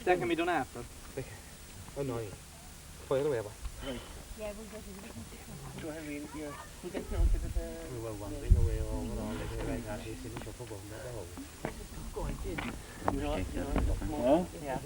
That can be done after. Oh no, fire away. Yeah, we'll get it. Do I mean, yeah. Who gets noted at the... We were wandering away overall, like right now, she's sitting up above the hole. Go on, kid. Yeah.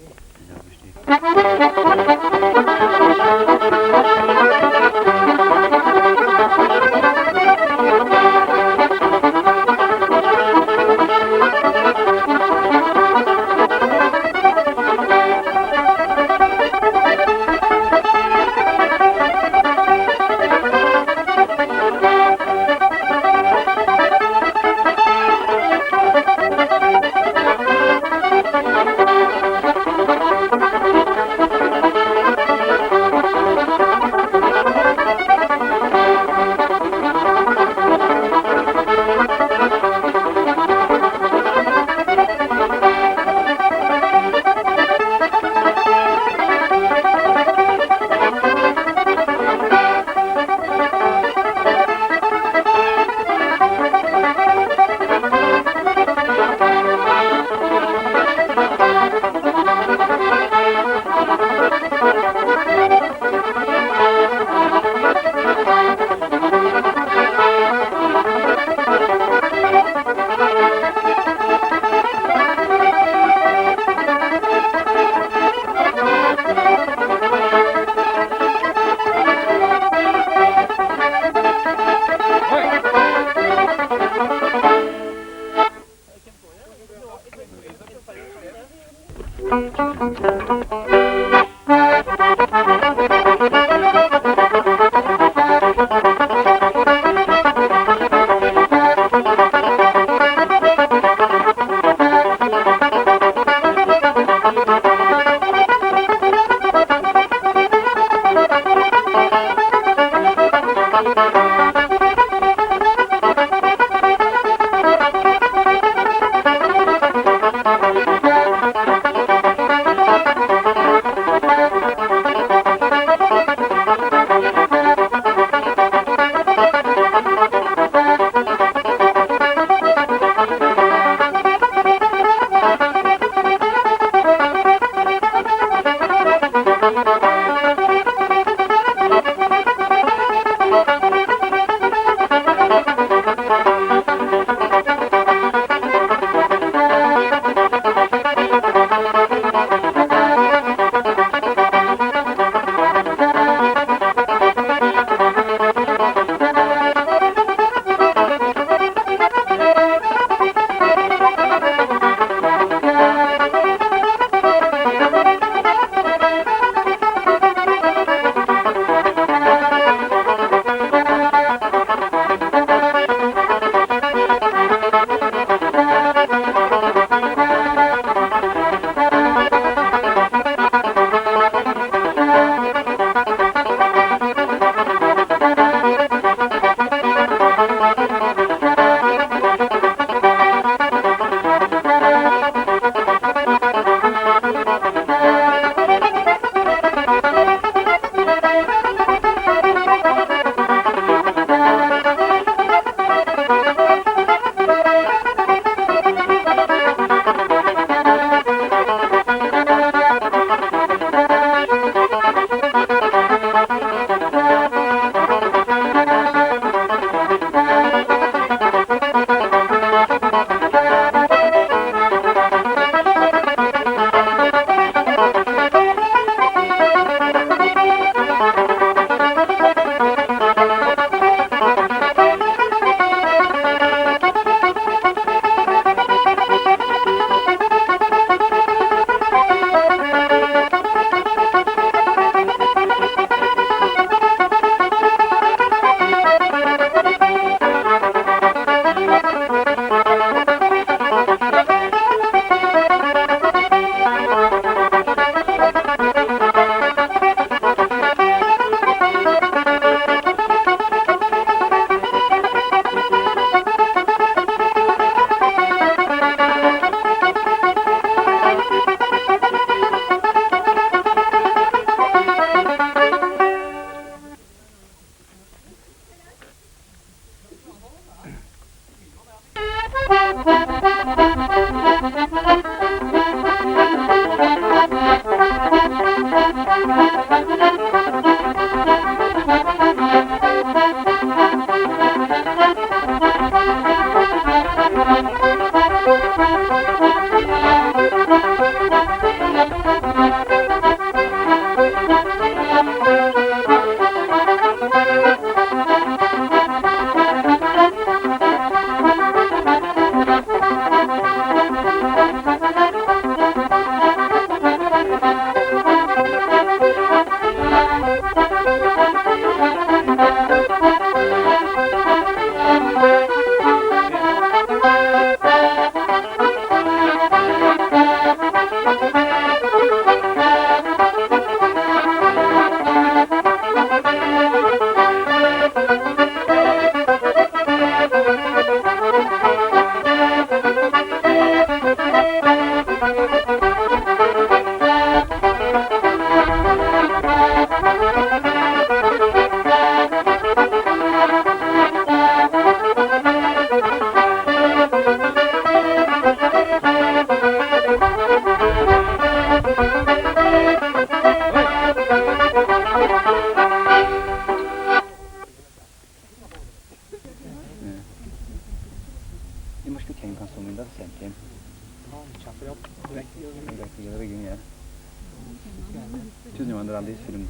Tusen jo andre aldri film.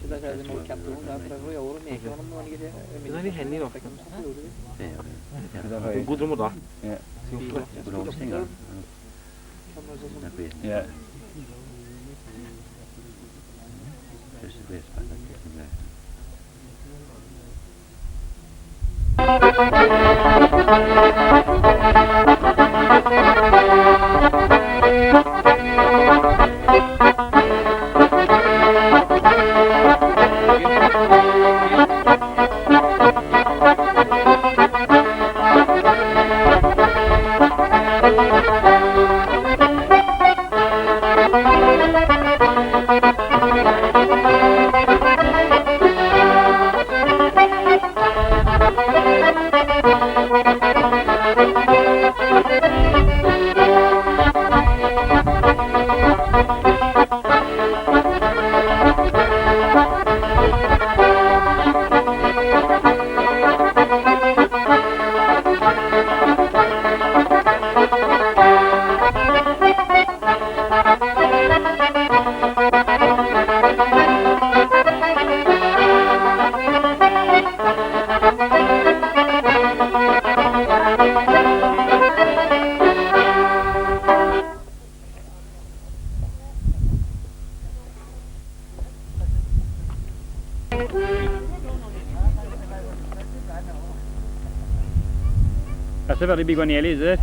Da er det mot kapten, da prøver jeg å gjøre meg, men man ikke det. Det er litt hendig da. Det God drømmer da. Ja. Kan Ja. That's a very big one nearly, is it?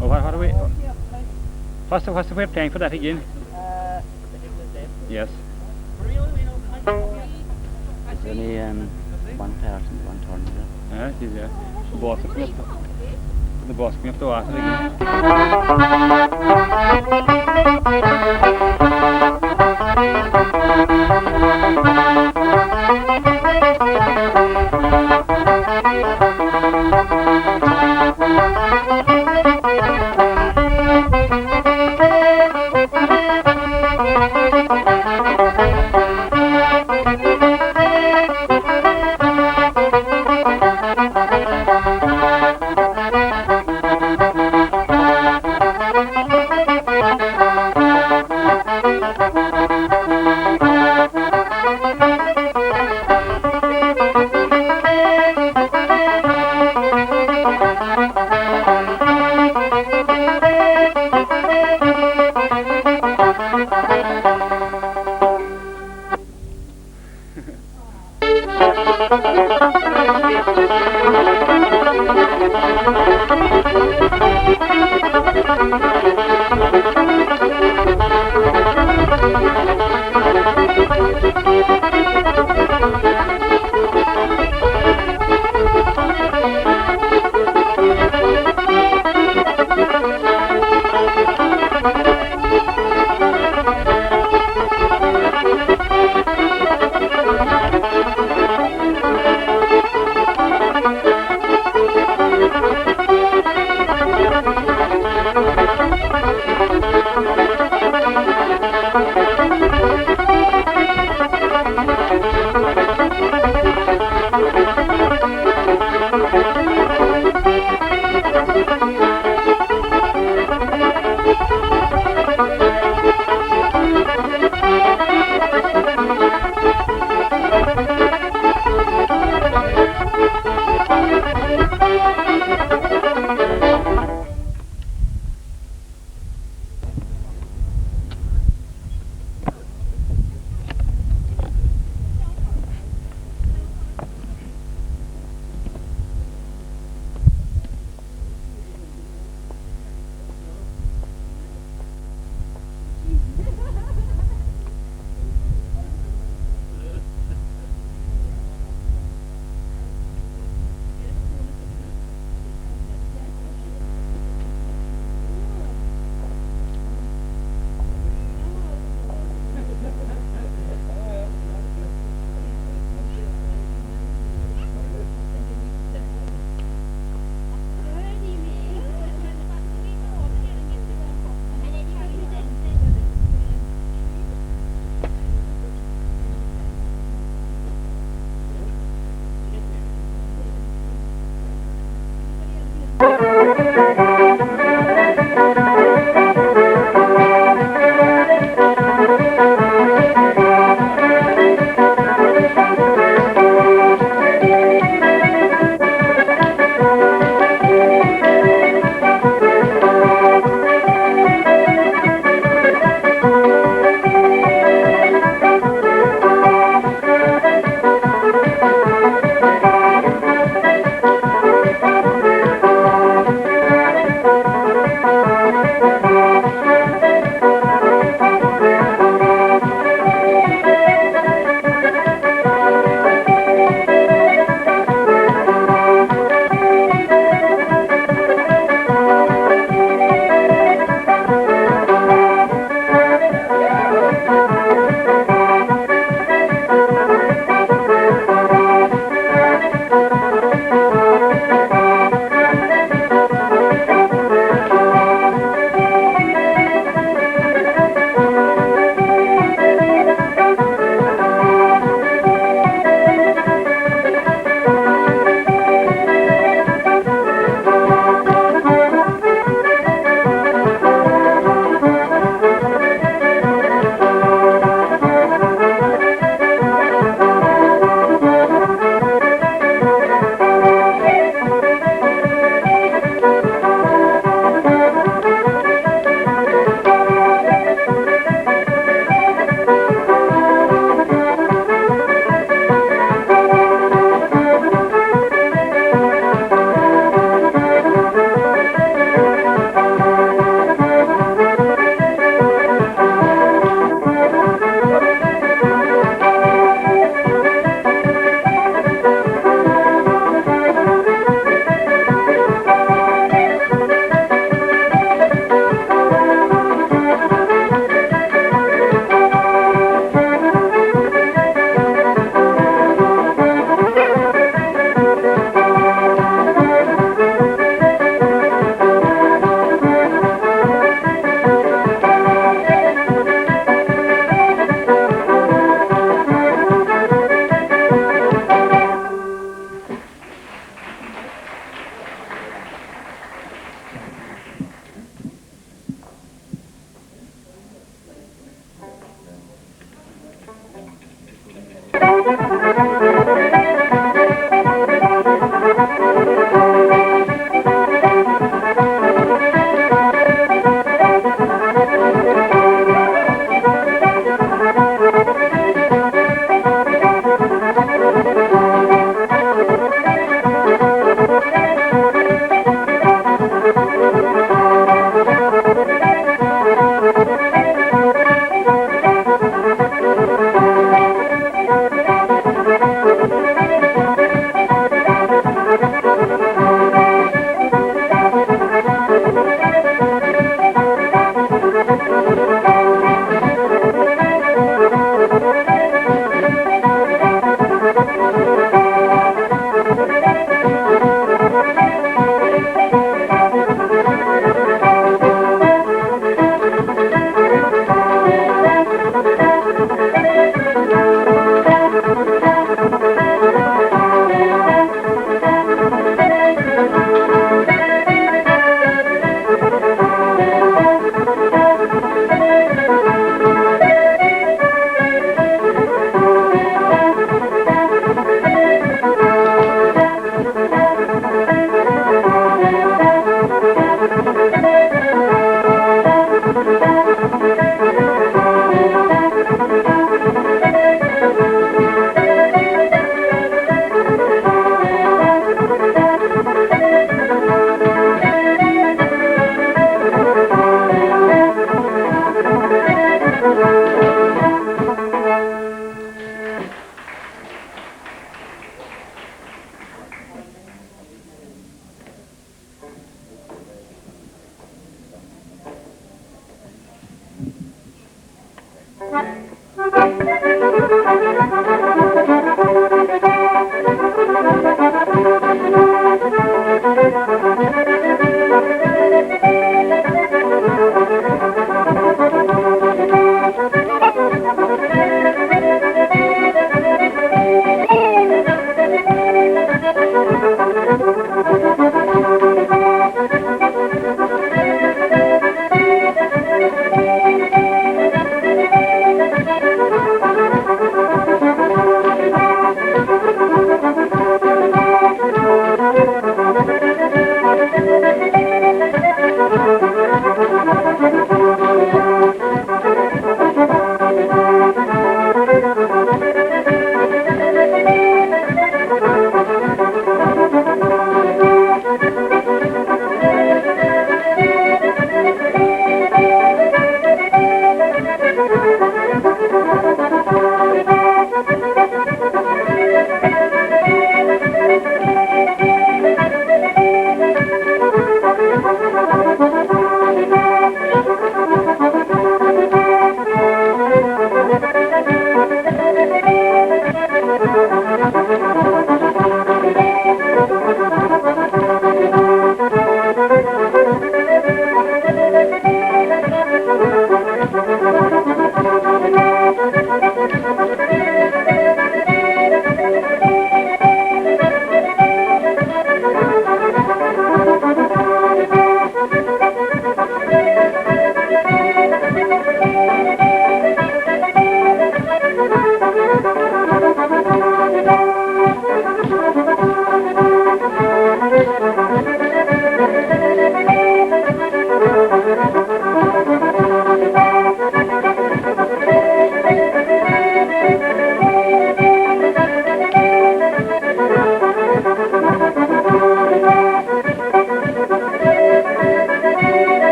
Oh, how do we... What's the way of paying for that again? Yes. It's only one person, one turn. Yeah, it is, yeah. The boss coming up the water again.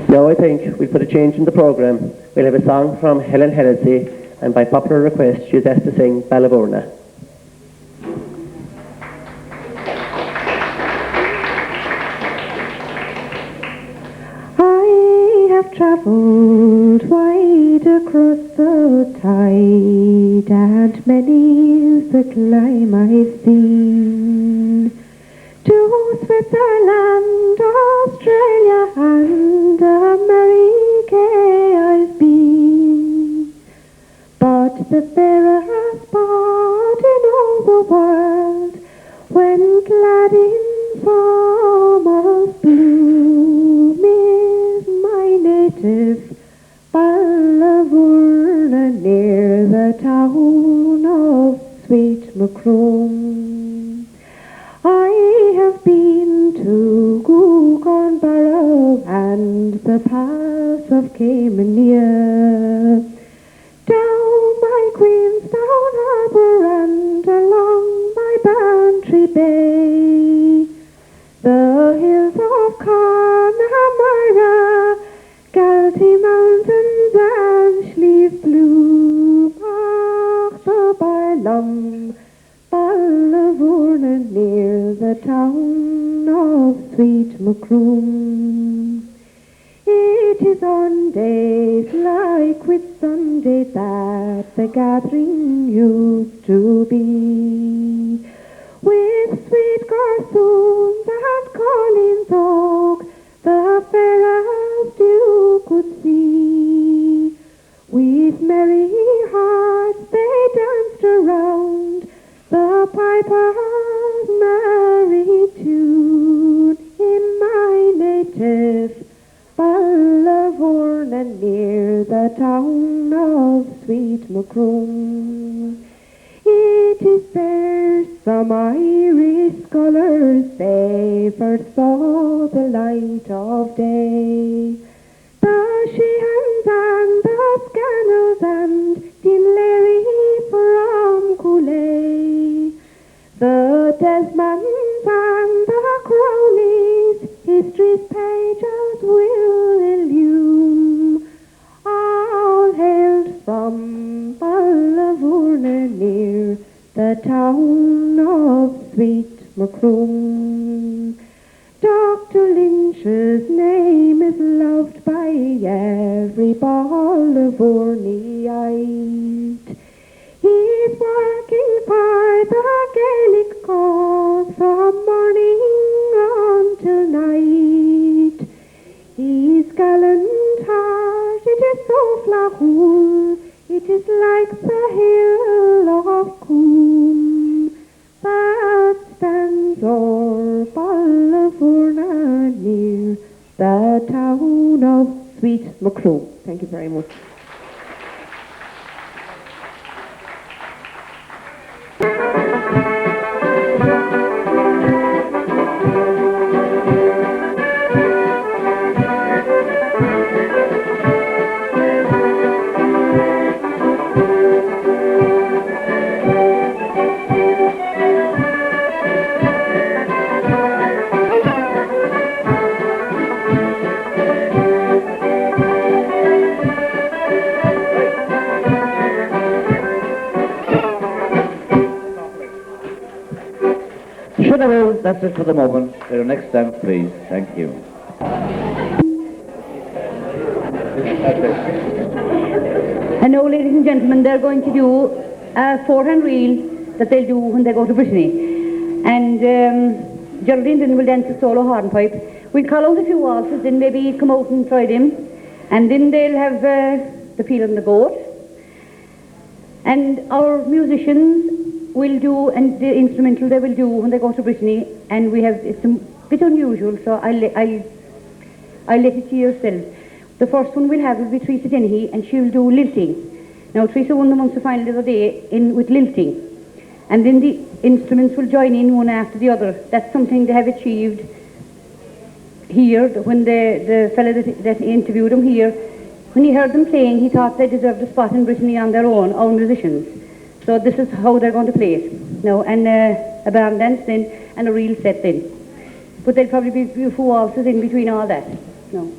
Now I think we'll put a change in the programme. We'll have a song from Helen Hennessy, and by popular request she's asked to sing Balavorna. I have travelled wide across the tide, and many is the climb I've seen. To Switzerland, Australia, and America I've been. But the fairest spot in all the world, when clad in summer's bloom, is my native Balavorna, near the town of Sweet Macroom. I have been to Gougane and the pass of Caymania, down by Queenstown Harbour and along by Bantry Bay, the hills of Connemara, Galtee Mountains and Slieve Blue, Ach the Bailum, Balavorna, near the town of Sweet Macroom. It is on days like Whitsunday that the gathering used to be, with sweet garsoons and Colleen's Oak, the fairest you could see. With merry hearts they danced around the piper's merry tune, in my native Balavorna, near the town of Sweet Macroom. It is there some Irish scholars they first saw the light of day. The Sheehans and the Scanners and Dinleary from Cooley, the Desmonds and the Crowleys, history's pages will illume, all hailed from Balavorna, near the town of Sweet Macroom. Dr. Lynch's name is loved by every Balavorniite. He's working for the Gaelic cause from morning until night. His gallant heart, it is so flahool, it is like the hill of Coombe that stands o'er Balavorna, near the town of Sweet Macroom. Thank you very much. that's it for the moment. Your next dance, please. Thank you. And now, ladies and gentlemen, they're going to do a forehand reel that they'll do when they go to Brittany. And Geraldine then will dance a solo hornpipe. We'll call out a few waltzes, then maybe come out and try them. And then they'll have the Peel and the Goat. And our musicians will do, and the instrumental they will do when they go to Brittany. And we have, it's a bit unusual, so I'll let it to yourselves. The first one we'll have will be Teresa Dennehy, and she'll do lilting. Now, Teresa won the Munster final the other day with lilting. And then the instruments will join in one after the other. That's something they have achieved here. When the fellow that interviewed them here, when he heard them playing, he thought they deserved a spot in Brittany on their own musicians. So this is how they're going to play it. Now, and a band dance then, and a real set then. But there'll probably be a few waltzes in between all that. No.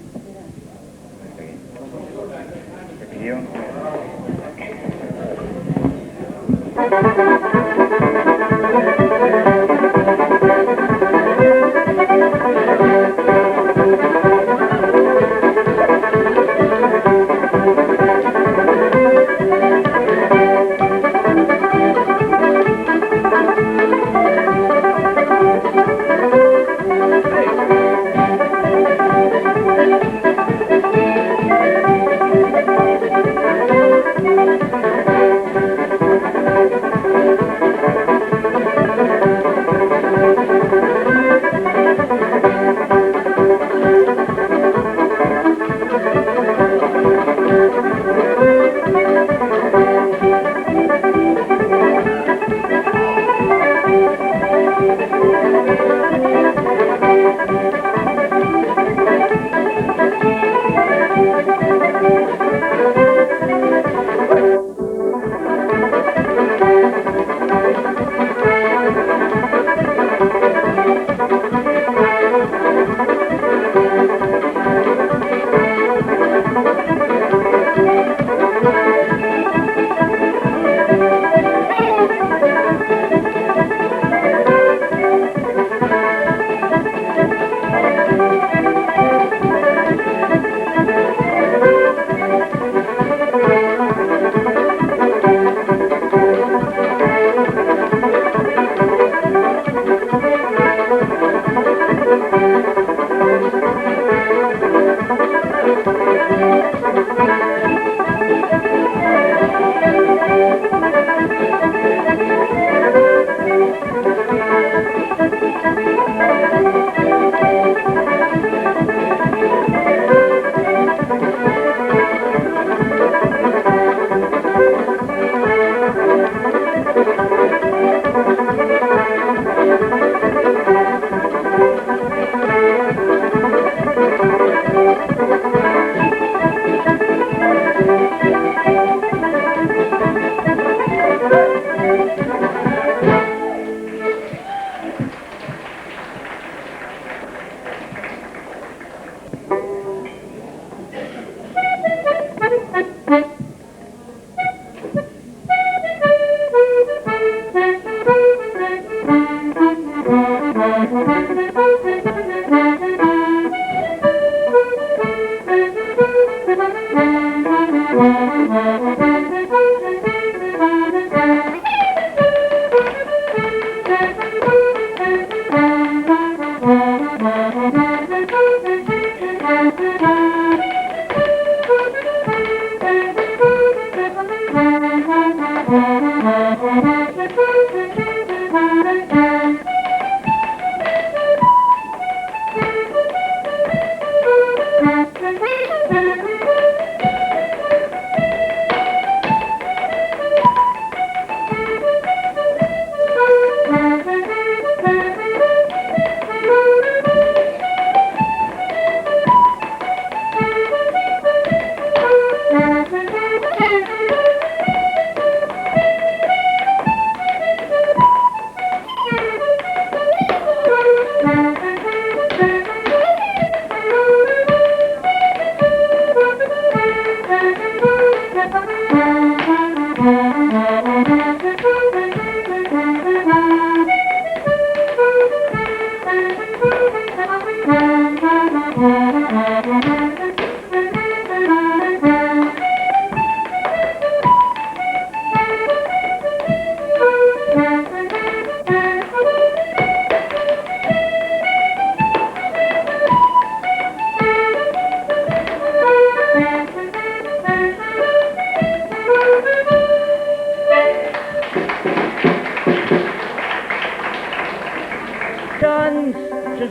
To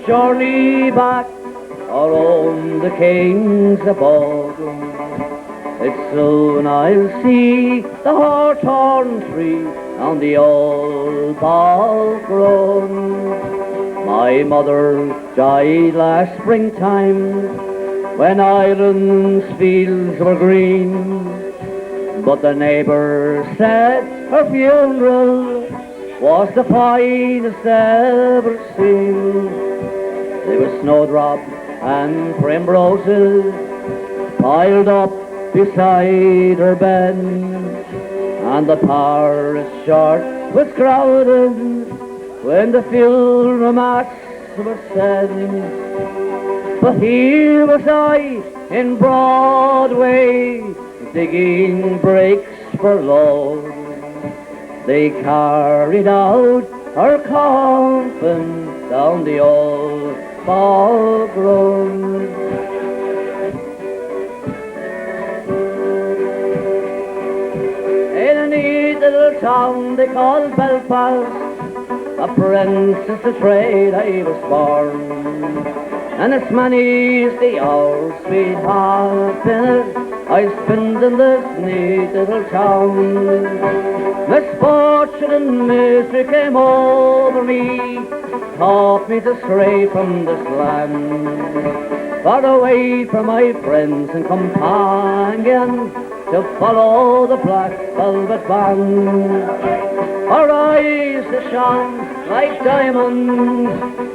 journey back around the kings above. It's soon I'll see the hawthorn tree on the old bog run. My mother died last springtime when Ireland's fields were green, but the neighbours said her funeral was the finest ever seen. There was snowdrop and primroses piled up beside her bed, and the parish church was crowded when the funeral mass was said. But here was I in Broadway, digging bricks for love. They carried out her coffin down the old bog road. In a neat little town they called Belfast, a princess of trade I was born, and as many as the hours we happiness I spent in this neat little town. Misfortune and misery came over me, taught me to stray from this land, far away from my friends and companions, to follow the black velvet band. Her eyes that shone like diamonds,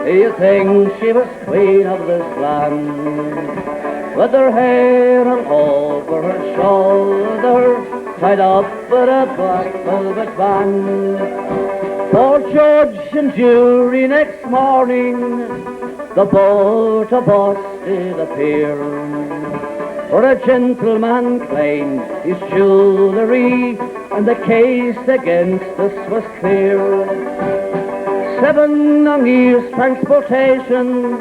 you think she was queen of this land, with her hair all over her shoulder, tied up with a black velvet band. For judge and jury next morning, the boat of us did appear, for a gentleman claimed his jewellery, and the case against us was clear. 7 long years transportation,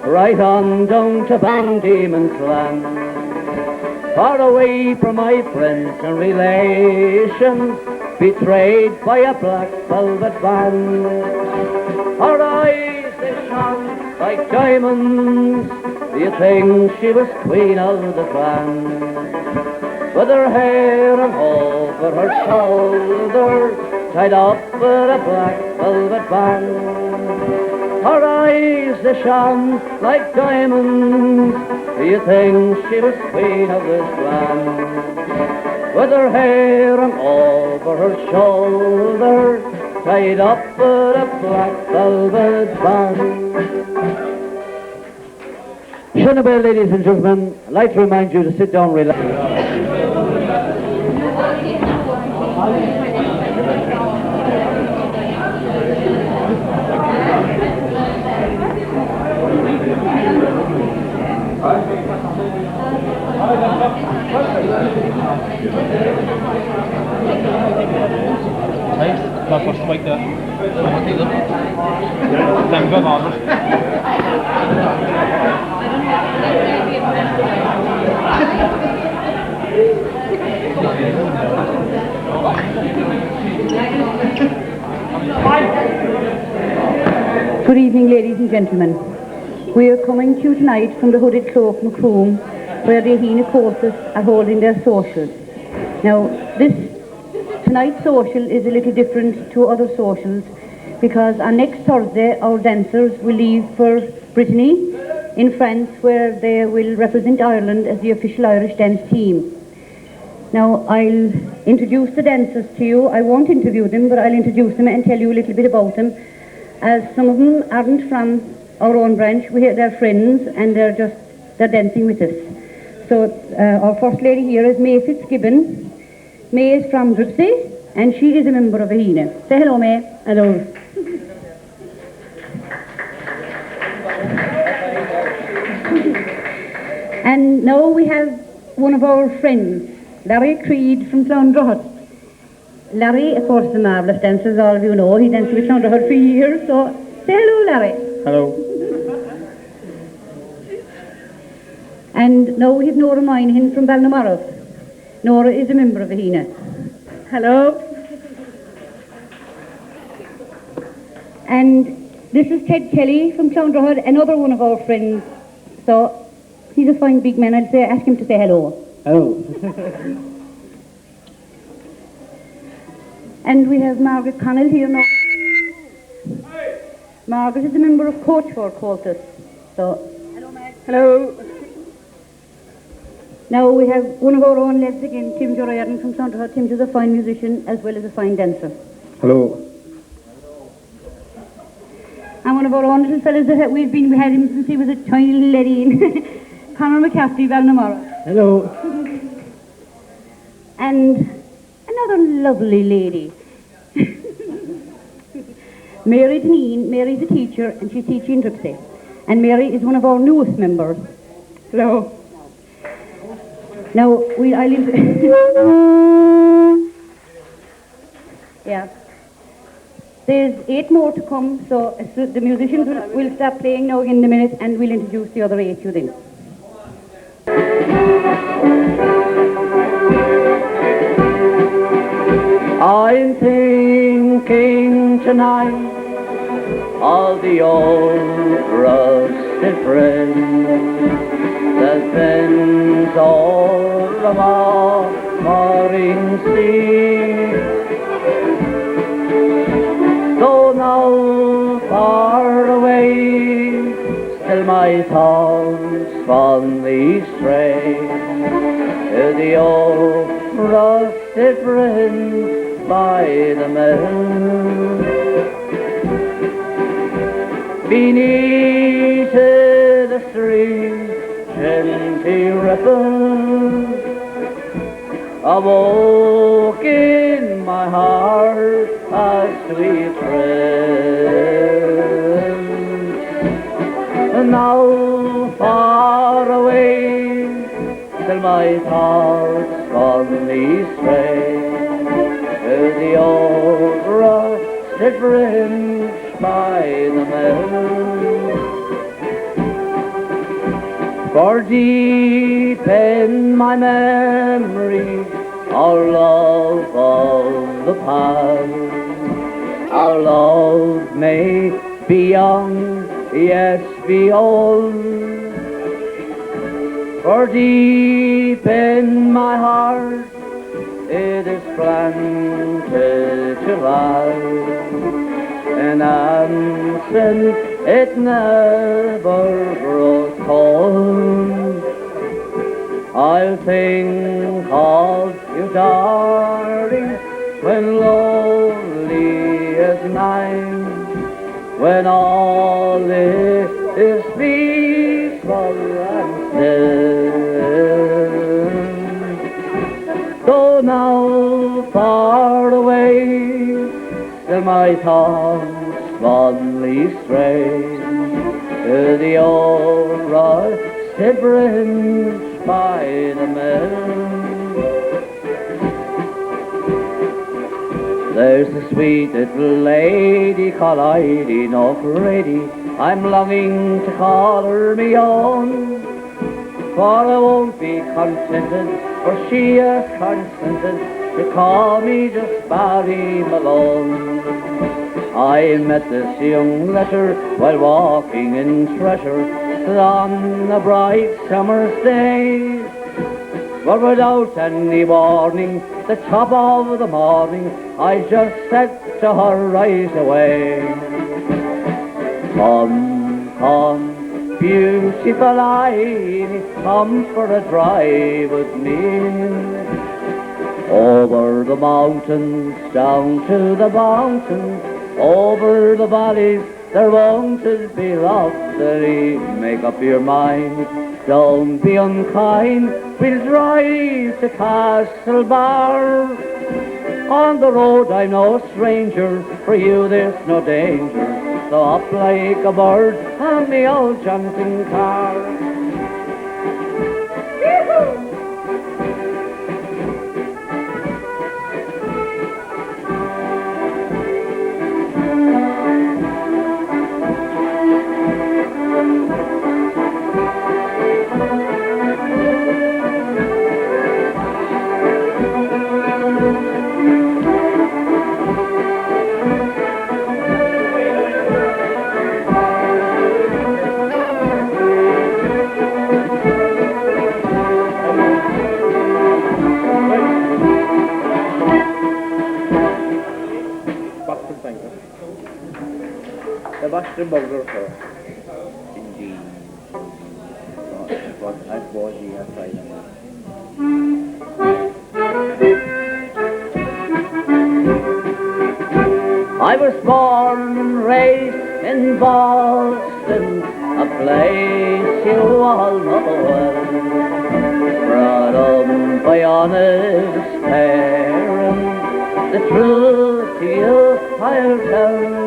right on down to Van Diemen's Land, far away from my friends and relations, betrayed by a black velvet band. Her eyes they shone like diamonds, you think she was queen of the clan, with her hair and over her shoulder, tied up with a black velvet band. Her eyes they shone like diamonds, you think she was queen of this land, with her hair and over her shoulder, tied up with a black velvet band. Shunabay, ladies and gentlemen, I'd like to remind you to sit down, relax. First like that. Thank God. Good evening, ladies and gentlemen. We are coming to you tonight from the Hooded Cloak Macroom, where the Comhaltas are holding their socials. Now, tonight's social is a little different to other socials, because on next Thursday our dancers will leave for Brittany in France, where they will represent Ireland as the official Irish dance team. Now, I'll introduce the dancers to you. I won't interview them, but I'll introduce them and tell you a little bit about them, as some of them aren't from our own branch. They're friends, and they're dancing with us. So our first lady here is May Fitzgibbon. May is from Dripsey, and she is a member of Aghinagh. Say hello, May. Hello. And now we have one of our friends, Larry Creed from Clondrohot. Larry, of course, is a marvellous dancer, as all of you know. He danced with Clondrohot for years, so say hello, Larry. Hello. And now we have Nora Moynihan from Balnamorrow. Nora is a member of Aghinagh. Hello. And this is Ted Kelly from Clondrohot, another one of our friends. So he's a fine big man. I'd say ask him to say hello. Hello. And we have Margaret Connell here now. Margaret is a member of Coach for Comhaltas. So hello, Margaret. Hello. Now we have one of our own lads again, Tim Jordan from Clondrohot. Tim is a fine musician as well as a fine dancer. Hello. And one of our own little fellas that we had him since he was a tiny little laddie, Conor McCaffrey, Balnamorrow. Hello. And another lovely lady. Mary Deneen. Mary's a teacher and she's teaching in Dripsey. And Mary is one of our newest members. Hello. Now, yeah. There's 8 more to come, so the musicians will start playing now in a minute and we'll introduce the other 8 to you then. I'm thinking tonight of the old rusted friend that bends o'er the mooring sea. Though now far away, still my thoughts fondly stray to the old rusted friend by the mill. Beneath the stream, gently ripple awoke in my heart a sweet thrill. And now far away, till my thoughts fondly stray to the old rusted bridge by the mill. For deep in my memory, our love of the past, our love may be young, yes, be old. For deep in my heart, it is planted to last, and since it never grows cold, I'll think of you, darling, when lonely as night, when all is peaceful and still. Though now far away, still my thoughts fondly stray to the old rusted bridge by the mill. There's a sweet little lady called Aghinagh Grady. I'm longing to call her me own, for I won't be contented, for she has consented to call me just Barry Malone. I met this young letter while walking in Treasure on a bright summer's day, but without any warning, the top of the morning, I just said to her right away, come, come, beautiful Aghinagh, come for a drive with me. Over the mountains, down to the mountains, over the valleys, there won't be lofty. Make up your mind, don't be unkind. We'll drive to Castlebar. On the road I'm no stranger, for you there's no danger. So up like a bird on the old jaunting car. burger for indeed. But I bought the outside of it. I was born and raised in Boston, a place you all know well. Brought up by honest parents, the truth to you I'll tell.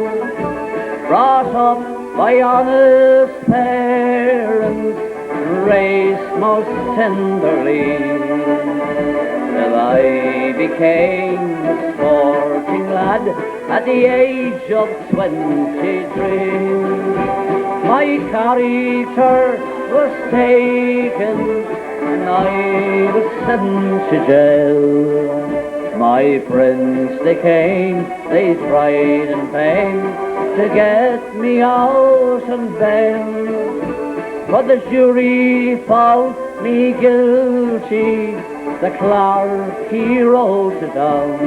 Brought up by honest parents, raised most tenderly, till I became a sporting lad at the age of 23. My character was taken and I was sent to jail. My friends, they came, they tried in vain to get me out on bail. But the jury found me guilty, the clerk he wrote it down.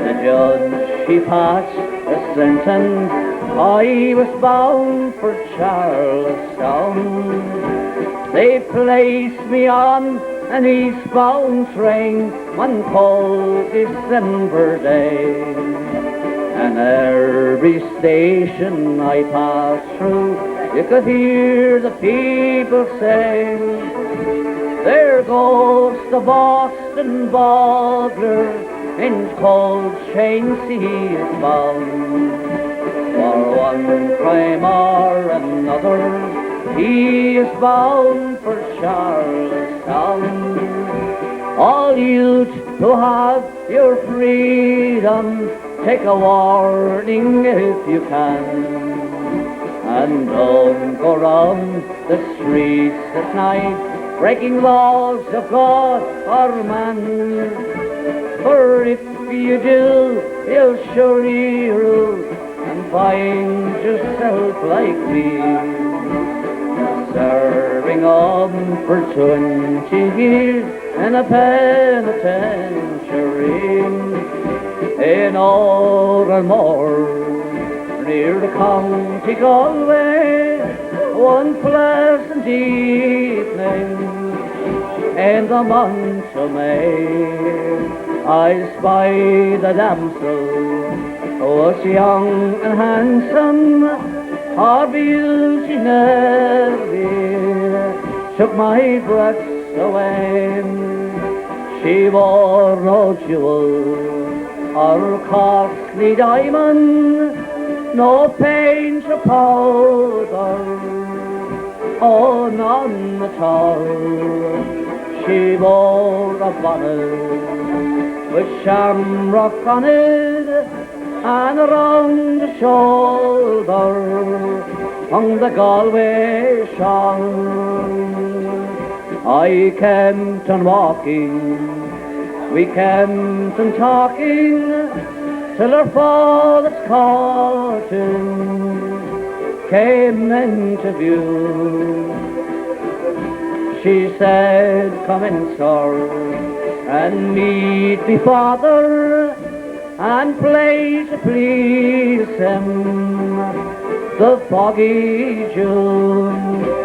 The judge he passed a sentence, I was bound for Charlestown. They placed me on an eastbound train one cold December day, and every station I passed through, you could hear the people say, there goes the Boston boggler, in cold chains he is bound. For one crime or another, he is bound for Charlestown. All youth who have your freedom, take a warning if you can, and don't go round the streets at night, breaking laws of God or man. For if you do, you'll surely rule and find yourself like me, serving on for 20 years in a penitentiary in Oranmore, near the County Galway. One pleasant evening in the month of May, I spied a damsel who was young and handsome. Her beauty nearly took my breath away. She wore no jewel or costly diamond, no paint or powder, oh, none at all. She wore a bonnet with shamrock on it, and around the shoulder hung the Galway shawl. I kept on walking, we kept on talking, till her father's cottage came into view. She said, come in, sir, and meet me father, and play to please him the foggy June.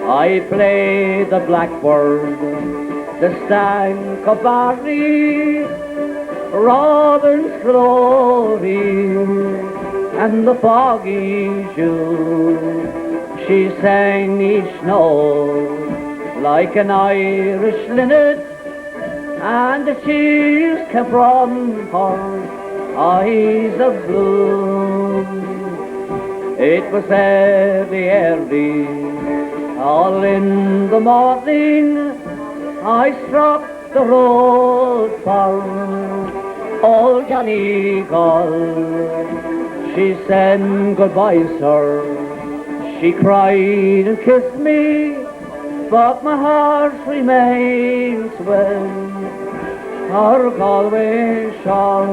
I played the blackbird, the stank of Barry, Robin's glory, and the foggy June. She sang each note like an Irish linnet, and the tears came from her eyes of blue. It was early, all in the morning, I struck the road for old Aghinagh. She said, goodbye, sir. She cried and kissed me, but my heart remains with her Galway shawl.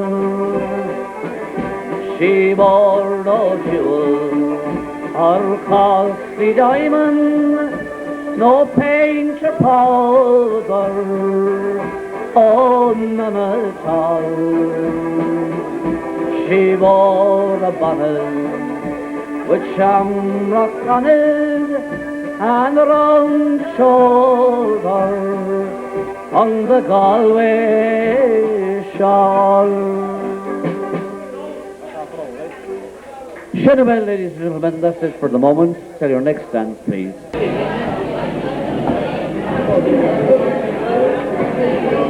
She wore no jewel or costly diamond, no paint or powder, oh, none at all. She wore a bonnet with shamrock on it and round the shoulder on the Galway shore. Shut well, ladies and gentlemen, that's it for the moment. Tell your next dance, please.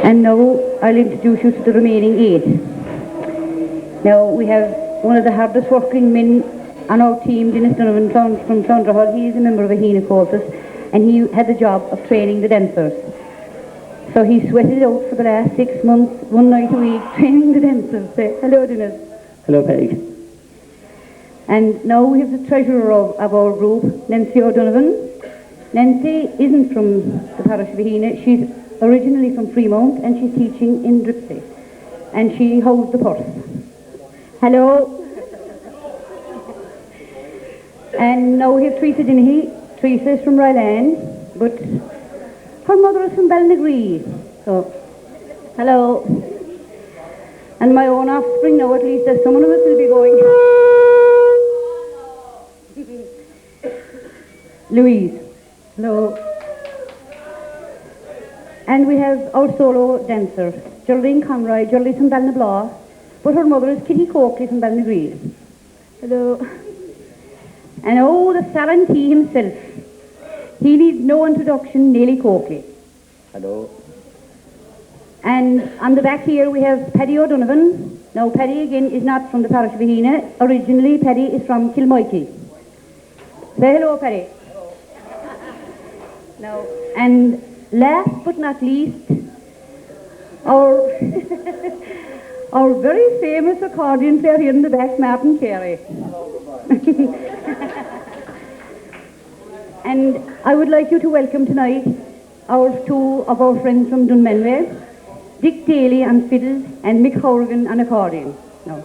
And now I'll introduce you to the remaining 8. Now we have one of the hardest working men on our team, Dennis Donovan from Clonderhall. He is a member of Comhaltas, and he had the job of training the dancers. So he sweated out for the last 6 months, one night a week, training the dancers. Say hello, Dennis. Hello, Peg. And now we have the treasurer of our group, Nancy O'Donovan. Nancy isn't from the parish of Aghinagh. She's originally from Fremont, and she's teaching in Dripsey. And she holds the purse. Hello. And now we have Teresa Dinnehy. Teresa is from Ryland, but her mother is from Ballinaglee. So, hello. And my own offspring now, at least there's someone of us will be going. Louise. Hello. And we have our solo dancer, Geraldine Conroy. Geraldine's from Ballinablaw, but her mother is Kitty Coakley from Ballinaglee. Hello. And oh, the Salantee himself. He needs no introduction, Nelly Coakley. Hello. And on the back here we have Paddy O'Donovan. Now Paddy again is not from the parish of Aghinagh. Originally Paddy is from Kilmoiky. Say hello, Paddy. Now, and last but not least, our our very famous accordion player here in the back, Martin Carey. And I would like you to welcome tonight two of our friends from Dunmanway, Dick Daly on fiddle and Mick Horgan on accordion. No.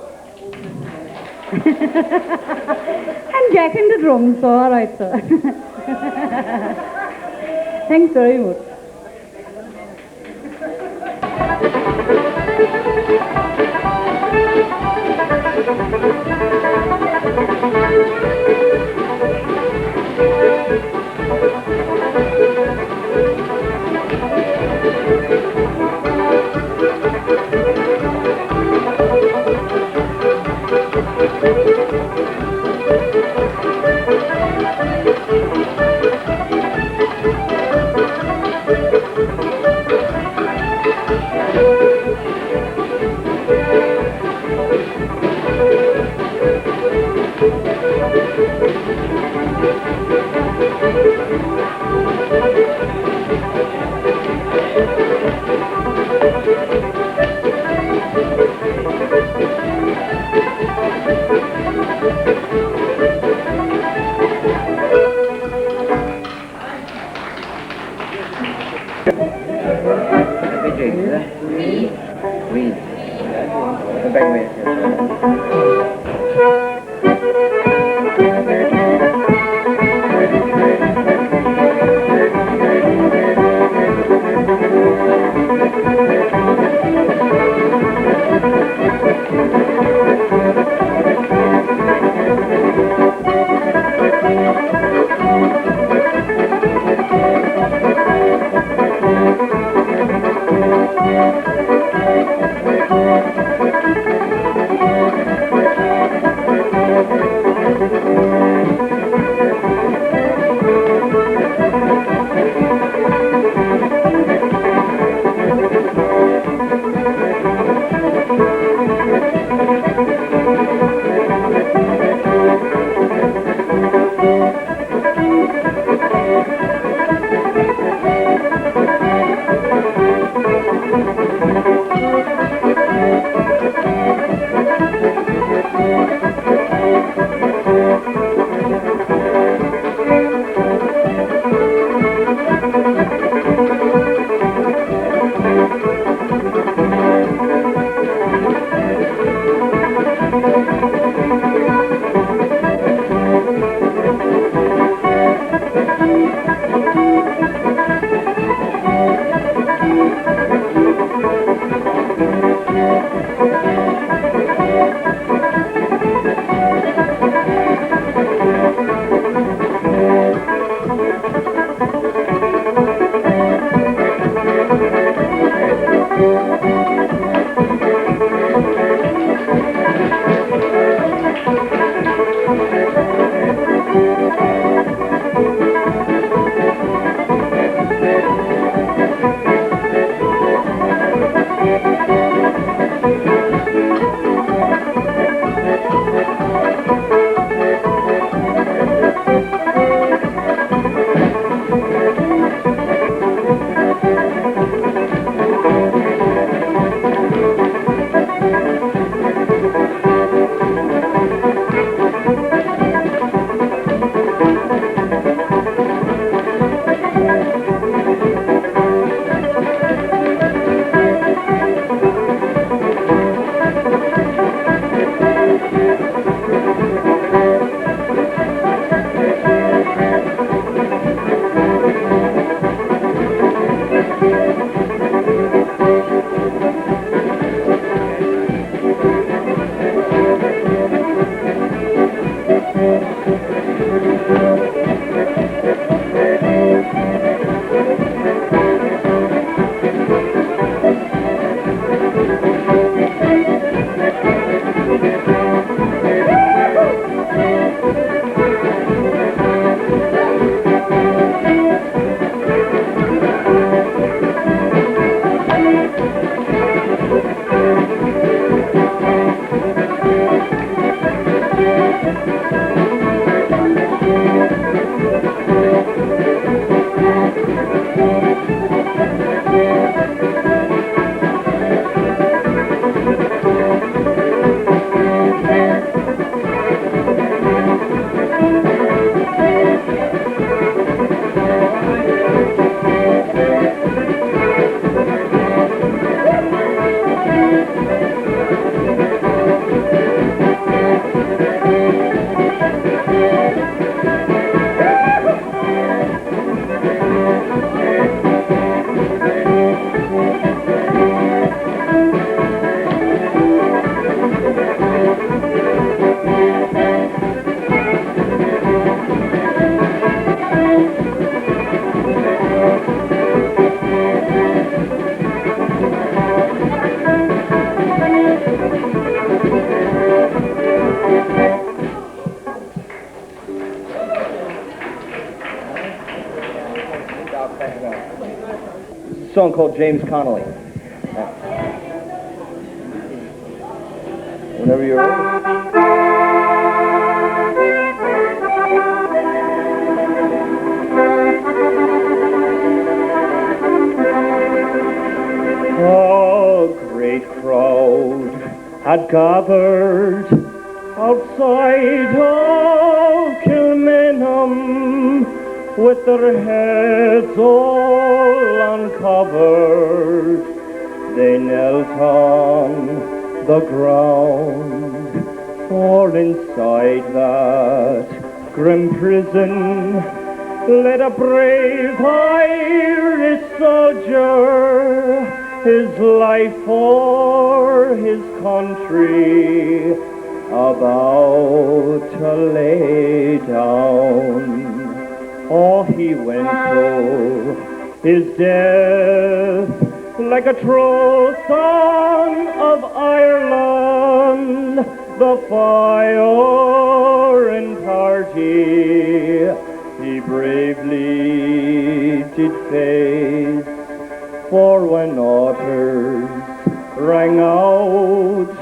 And Jack in the drums, so all right, sir. Thanks very much. A song called James Connolly. Whenever you're ready. A great crowd had gathered outside of Kilmainham with their heads all uncovered. They knelt on the ground, for inside that grim prison led a brave Irish soldier, his life for his country about to lay down. Oh, he went to his death like a true son of Ireland, the firing party he bravely did face. For when orders rang out,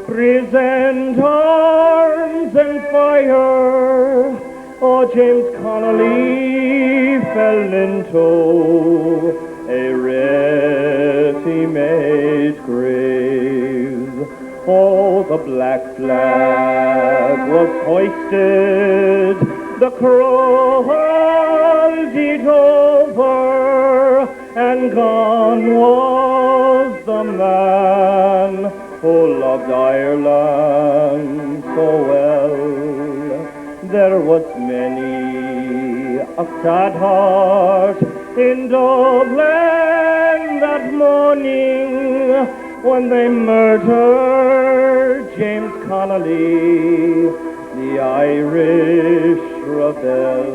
present arms and fire, oh, James Connolly fell into a ready-made grave. Oh, the black flag was hoisted, the crow held it over, and gone was the man who loved Ireland so well. There was many a sad heart in Dublin that morning when they murdered James Connolly, the Irish rebel.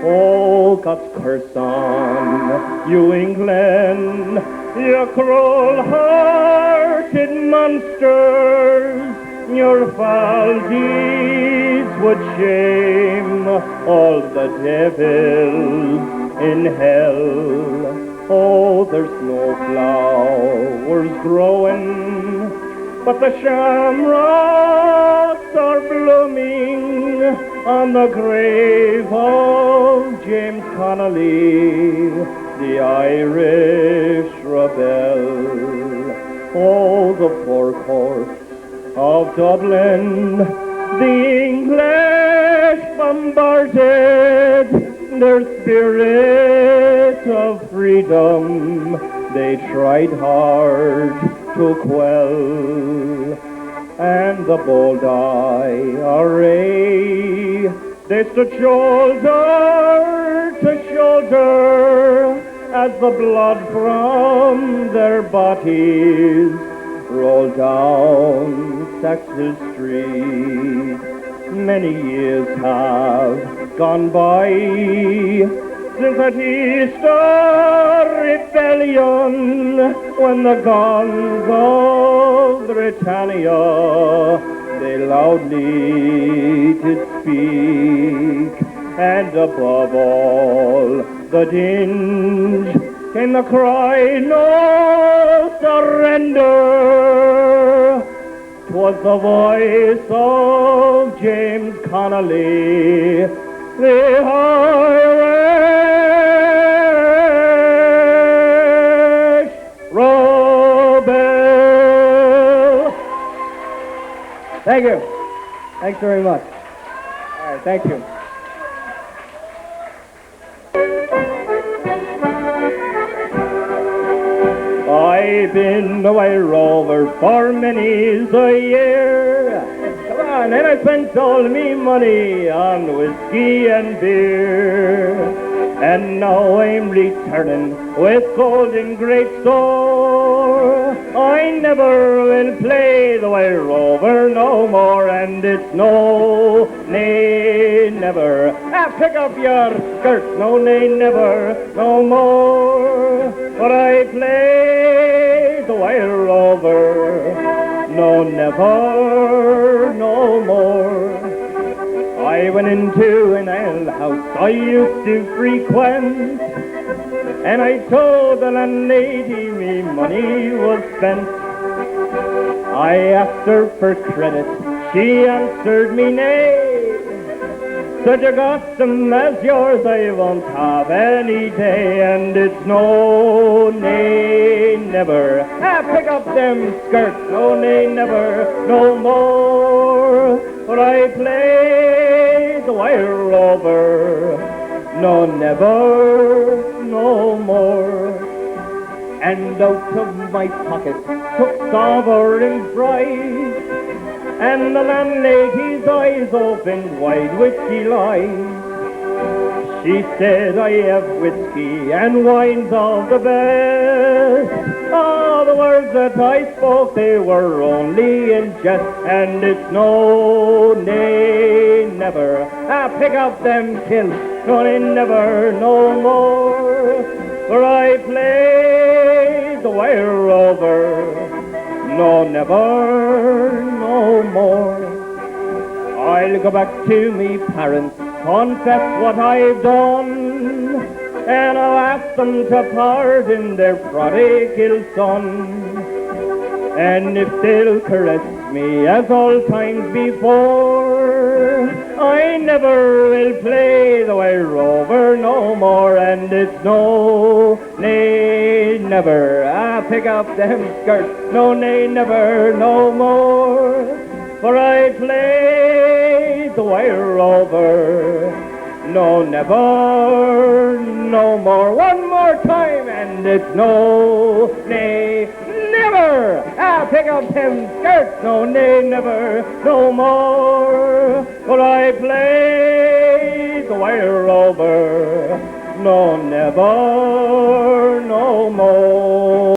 Oh, God's curse on you, England, you cruel-hearted monsters. Your foul deeds would shame all the devils in hell. Oh, there's no flowers growing, but the shamrocks are blooming on the grave of James Connolly, the Irish rebel. Oh, the forecourt of Dublin, the English bombarded, their spirit of freedom they tried hard to quell, and the bold IRA, they stood shoulder to shoulder as the blood from their bodies rolled down Saxon Street. Many years have gone by since that Easter rebellion, when the guns of Britannia they loudly did speak, and above all the dinge came the cry, no surrender. 'Twas the voice of James Connolly, the Irish rebel. Thank you. Thanks very much. All right, thank you. I've been away rover for many's a year. Come on, and I spent all me money on whiskey and beer. And now I'm returning with gold in great store. I never will play the way rover no more, and it's no, nay, never. Pick up your skirts, no, nay, never, no more. But I play the way rover, no, never, no more. I went into an ale house I used to frequent, and I told the landlady me money was spent. I asked her for credit, she answered me nay. Said you got them as yours, I won't have any day. And it's no, nay, never. Pick up them skirts, no, nay, never, no more. For I play the wire over, no, never, no more. And out of my pocket took sovereigns bright, and the landlady's eyes opened wide with delight. She said, I have whiskey and wines of the best. All the words that I spoke, they were only in jest. And it's no, nay, never. Pick up them kilts, no, nay, never, no more. For I played the wire over, no, never, no more. I'll go back to me parents, confess what I've done, and I'll ask them to pardon their prodigal son. And if they'll caress me as all times before, I never will play the wire over no more. And it's no, nay, never. Pick up them skirts, no, nay, never, no more. For I play the wire over, no, never, no more. One more time, and it's no, nay, never. Pick up them skirts, no, nay, never, no more. For I play the wire over, no, never, no more.